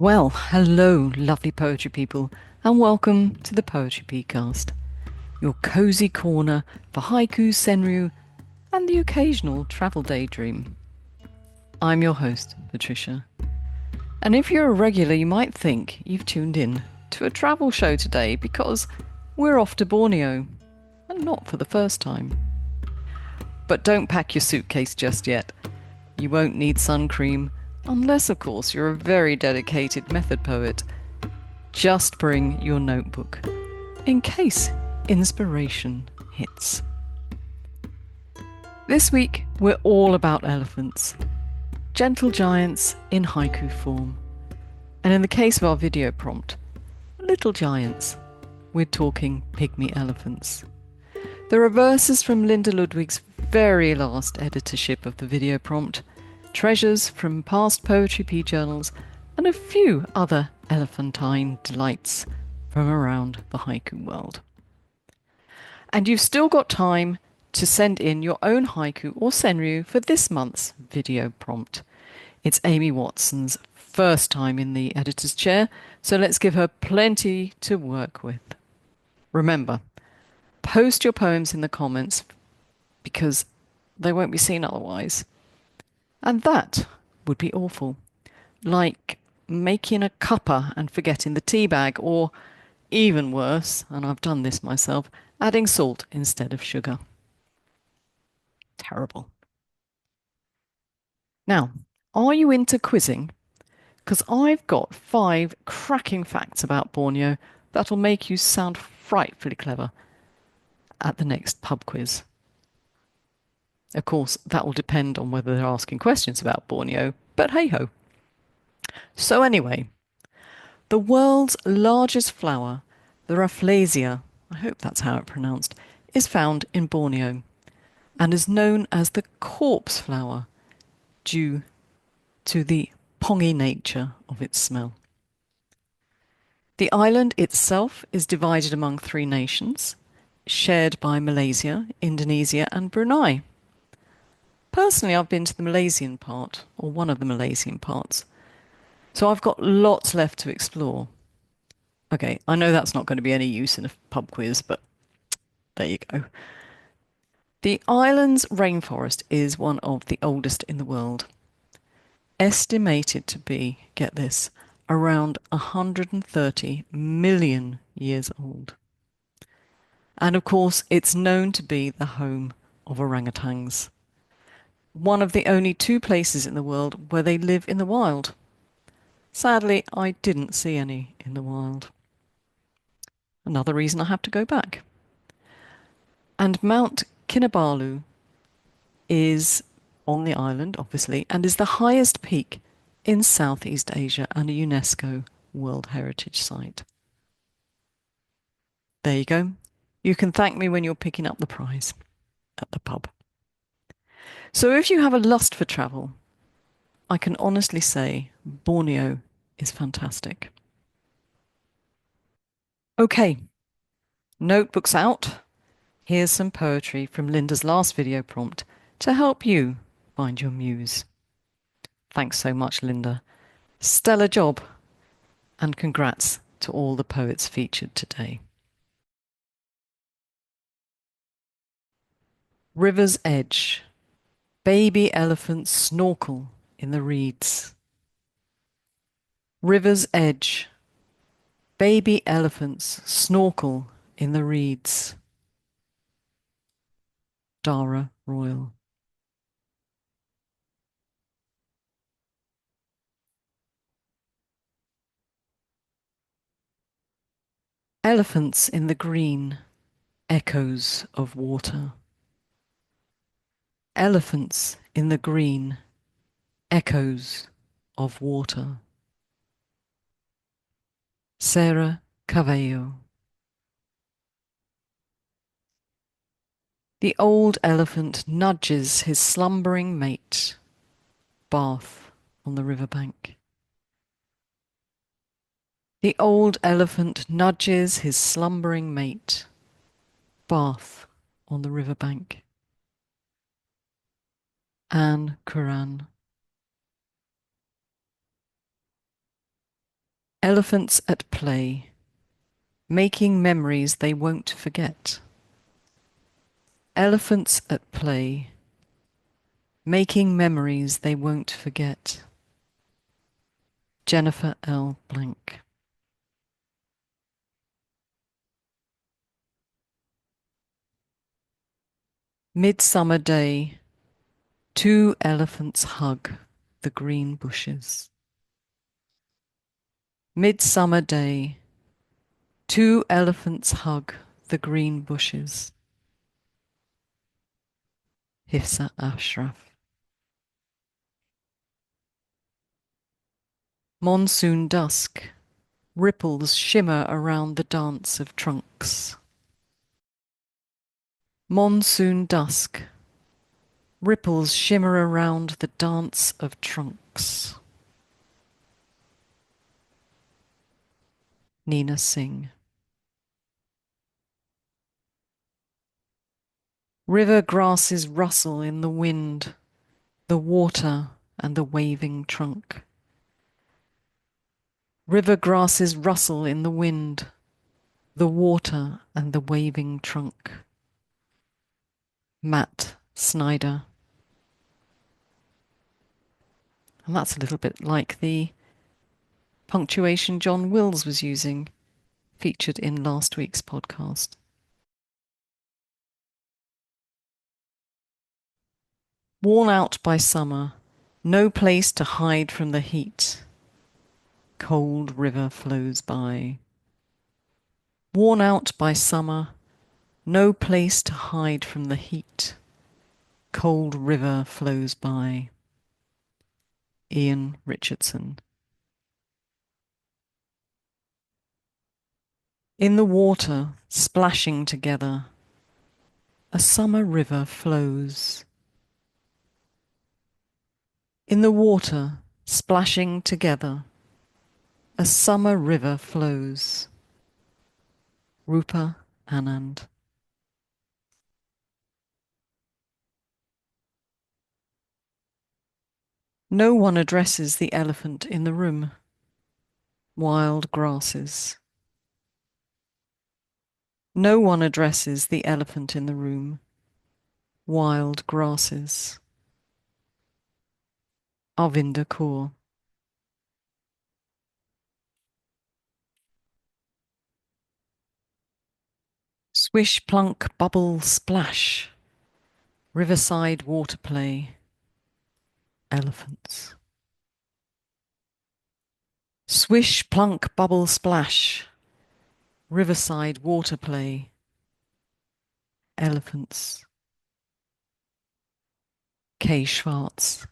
Well, hello, lovely poetry people, and welcome to the Poetry Pea Cast, your cosy corner for haiku, senryu, and the occasional travel daydream. I'm your host, Patricia, and if you're a regular, you might think you've tuned in to a travel show today because we're off to Borneo, and not for the first time. But don't pack your suitcase just yet. You won't need sun cream, unless, of course, you're a very dedicated method poet. Just bring your notebook, in case inspiration hits. This week, we're all about elephants. Gentle giants in haiku form. And in the case of our video prompt, little giants. We're talking pygmy elephants. There are verses from Linda Ludwig's very last editorship of the video prompt, treasures from past Poetry Pea Journals, and a few other elephantine delights from around the haiku world. And you've still got time to send in your own haiku or senryu for this month's video prompt. It's Amy Watson's first time in the editor's chair, so let's give her plenty to work with. Remember, post your poems in the comments because they won't be seen otherwise. And that would be awful. Like making a cuppa and forgetting the tea bag, or even worse, and I've done this myself, adding salt instead of sugar. Terrible. Now, are you into quizzing? Because I've got 5 cracking facts about Borneo that'll make you sound frightfully clever at the next pub quiz. Of course, that will depend on whether they're asking questions about Borneo, but hey-ho. So anyway, the world's largest flower, the Rafflesia, I hope that's how it's pronounced, is found in Borneo and is known as the corpse flower due to the pongy nature of its smell. The island itself is divided among 3 nations, shared by Malaysia, Indonesia and Brunei. Personally, I've been to the Malaysian part, or one of the Malaysian parts, so I've got lots left to explore. Okay, I know that's not going to be any use in a pub quiz, but there you go. The island's rainforest is one of the oldest in the world. Estimated to be, get this, around 130 million years old. And of course, it's known to be the home of orangutans. One of the only 2 places in the world where they live in the wild. Sadly, I didn't see any in the wild. Another reason I have to go back. And Mount Kinabalu is on the island, obviously, and is the highest peak in Southeast Asia and a UNESCO World Heritage Site. There you go. You can thank me when you're picking up the prize at the pub. So if you have a lust for travel, I can honestly say Borneo is fantastic. Okay, notebooks out. Here's some poetry from Linda's last video prompt to help you find your muse. Thanks so much, Linda. Stellar job. And congrats to all the poets featured today. River's edge. Baby elephants snorkel in the reeds. River's edge. Baby elephants snorkel in the reeds. Dara Royal. Elephants in the green, echoes of water. Elephants in the green, echoes of water. Sarah Cavallo. The old elephant nudges his slumbering mate. Bath on the riverbank. The old elephant nudges his slumbering mate. Bath on the riverbank. Anne Curran. Elephants at play, making memories they won't forget. Elephants at play, making memories they won't forget. Jennifer L. Blank. Midsummer day, two elephants hug the green bushes. Midsummer day, two elephants hug the green bushes. Hifsa Ashraf. Monsoon dusk, ripples shimmer around the dance of trunks. Monsoon dusk, ripples shimmer around the dance of trunks. Nina Singh. River grasses rustle in the wind, the water and the waving trunk. River grasses rustle in the wind, the water and the waving trunk. Matt Snyder. And that's a little bit like the punctuation John Wills was using, featured in last week's podcast. Worn out by summer, no place to hide from the heat. Cold river flows by. Worn out by summer, no place to hide from the heat. Cold river flows by. Ian Richardson. In the water, splashing together, a summer river flows. In the water, splashing together, a summer river flows. Rupa Anand. No one addresses the elephant in the room. Wild grasses. No one addresses the elephant in the room. Wild grasses. Arvinder Kaur. Swish, plunk, bubble, splash. Riverside water play. Elephants. Swish, plunk, bubble, splash. Riverside water play. Elephants. K. Schwartz.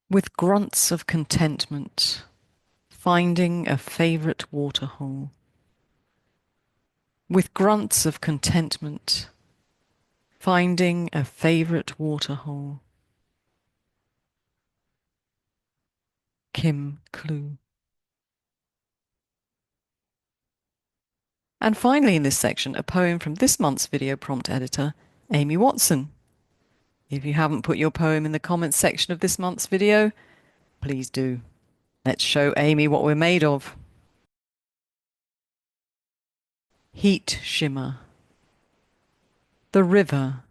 With grunts of contentment, finding a favourite waterhole. With grunts of contentment, finding a favourite waterhole. Kim Clue. And finally in this section, a poem from this month's video prompt editor, Amy Watson. If you haven't put your poem in the comments section of this month's video, please do. Let's show Amy what we're made of. Heat shimmer. The river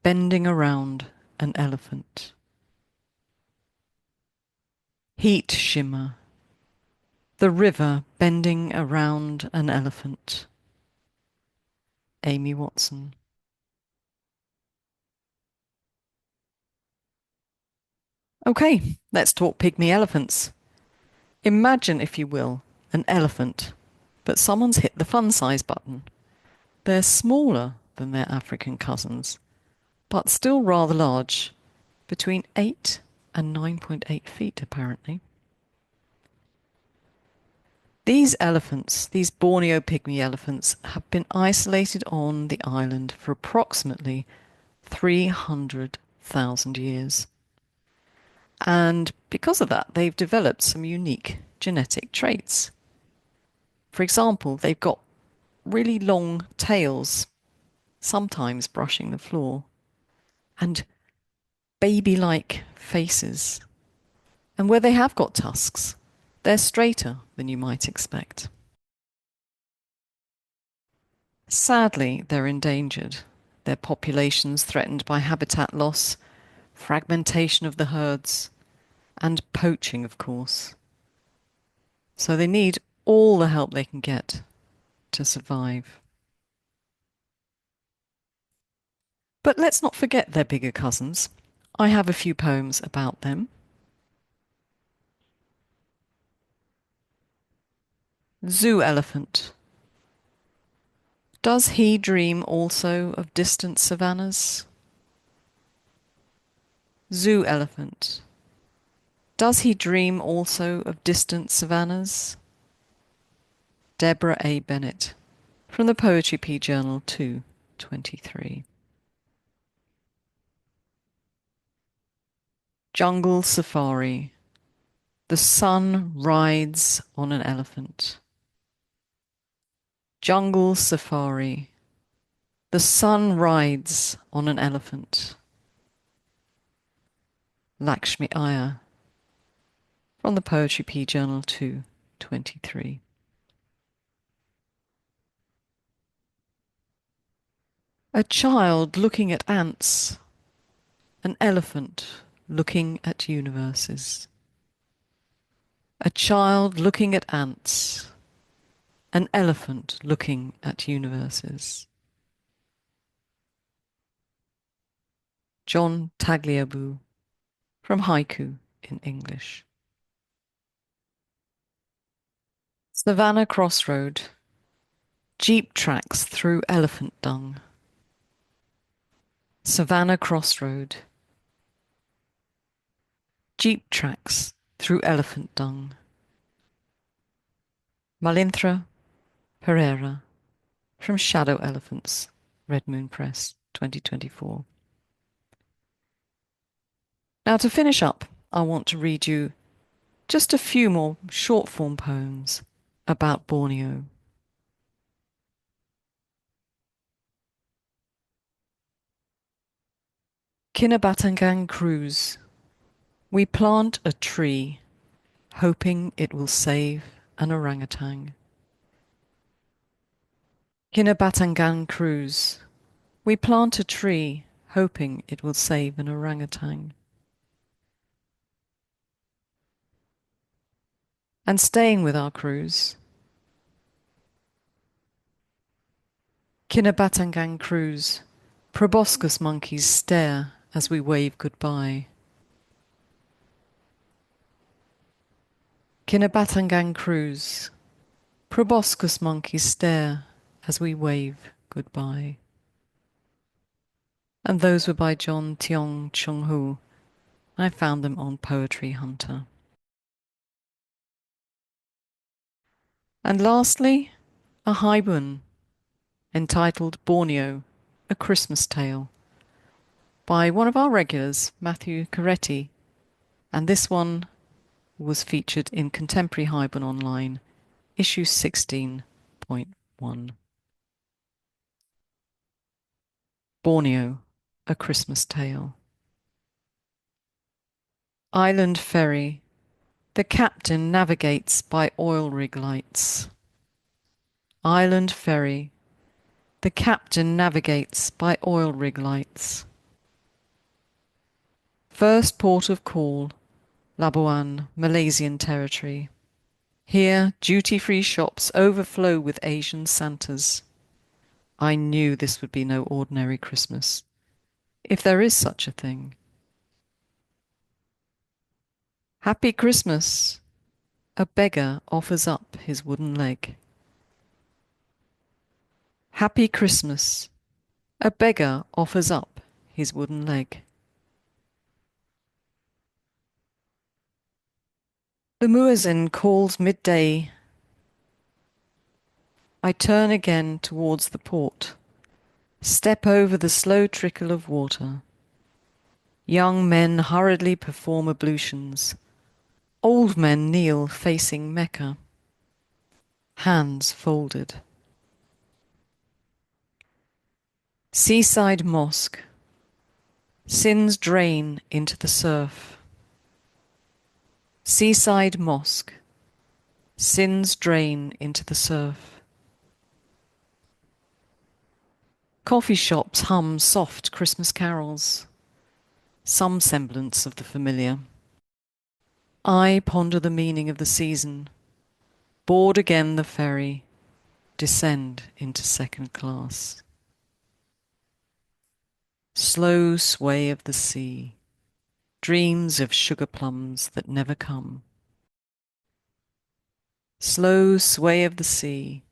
bending around an elephant. Heat shimmer. The river bending around an elephant. Amy Watson. Okay, let's talk pygmy elephants. Imagine, if you will, an elephant, but someone's hit the fun size button. They're smaller than their African cousins, but still rather large, between 8 and 9.8 feet apparently. These elephants, these Borneo pygmy elephants, have been isolated on the island for approximately 300,000 years. And because of that, they've developed some unique genetic traits. For example, they've got really long tails, sometimes brushing the floor, and baby-like faces. And where they have got tusks, they're straighter than you might expect. Sadly, they're endangered. Their populations threatened by habitat loss, fragmentation of the herds, and poaching, of course. So they need all the help they can get to survive. But let's not forget their bigger cousins. I have a few poems about them. Zoo elephant. Does he dream also of distant savannas? Zoo elephant. Does he dream also of distant savannas? Deborah A. Bennett, from the Poetry Pea Journal 2/23. Jungle safari. The sun rides on an elephant. Jungle safari. The sun rides on an elephant. Lakshmi Iyer, from the Poetry Pea Journal 2/23. A child looking at ants. An elephant looking at universes. A child looking at ants. An elephant looking at universes. John Tagliabue, from Haiku in English. Savannah Crossroad. Jeep tracks through elephant dung. Savannah Crossroad. Jeep tracks through elephant dung. Malinthra Pereira, from Shadow Elephants, Red Moon Press, 2024. Now, to finish up, I want to read you just a few more short form poems about Borneo. Kinabatangan Cruise. We plant a tree, hoping it will save an orangutan. Kinabatangan Cruise. We plant a tree, hoping it will save an orangutan. And staying with our cruise, Kinabatangan Cruise. Proboscis monkeys stare as we wave goodbye. Kinabatangan Cruise. Proboscis monkeys stare as we wave goodbye. And those were by John Tiong Chung Hu. I found them on Poetry Hunter. And lastly, a haibun entitled Borneo, A Christmas Tale, by one of our regulars, Matthew Coretti, and this one was featured in Contemporary Haibun Online, issue 16.1. Borneo, A Christmas Tale. Island ferry. The captain navigates by oil rig lights. Island ferry. The captain navigates by oil rig lights. First port of call, Labuan, Malaysian territory. Here, duty-free shops overflow with Asian Santas. I knew this would be no ordinary Christmas, if there is such a thing. Happy Christmas! A beggar offers up his wooden leg. Happy Christmas! A beggar offers up his wooden leg. The muezzin calls midday. I turn again towards the port, step over the slow trickle of water. Young men hurriedly perform ablutions. Old men kneel facing Mecca, hands folded. Seaside mosque. Sins drain into the surf. Seaside mosque, sins drain into the surf. Coffee shops hum soft Christmas carols, some semblance of the familiar. I ponder the meaning of the season, board again the ferry, descend into second class. Slow sway of the sea, dreams of sugar plums that never come. Slow sway of the sea,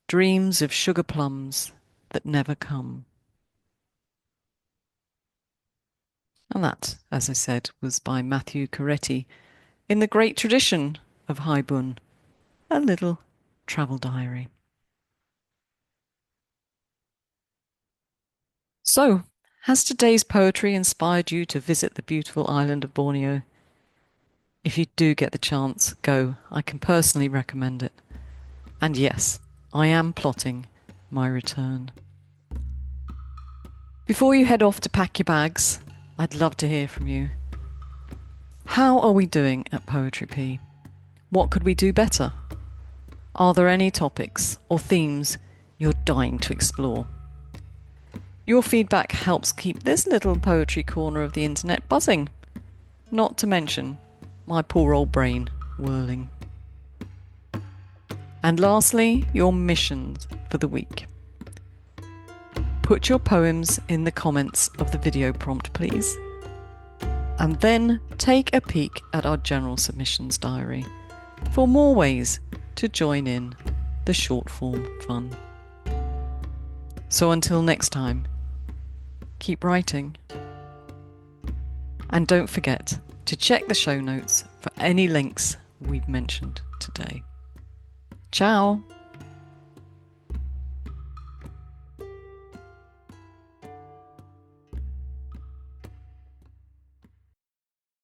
dreams of sugar plums that never come. And that, as I said, was by Matthew Coretti in the great tradition of Haibun, a little travel diary. So, has today's poetry inspired you to visit the beautiful island of Borneo? If you do get the chance, go. I can personally recommend it. And yes, I am plotting my return. Before you head off to pack your bags, I'd love to hear from you. How are we doing at Poetry Pea? What could we do better? Are there any topics or themes you're dying to explore? Your feedback helps keep this little poetry corner of the internet buzzing, not to mention my poor old brain whirling. And lastly, your missions for the week. Put your poems in the comments of the video prompt, please. And then take a peek at our general submissions diary for more ways to join in the short form fun. So until next time, keep writing. And don't forget to check the show notes for any links we've mentioned today. Ciao!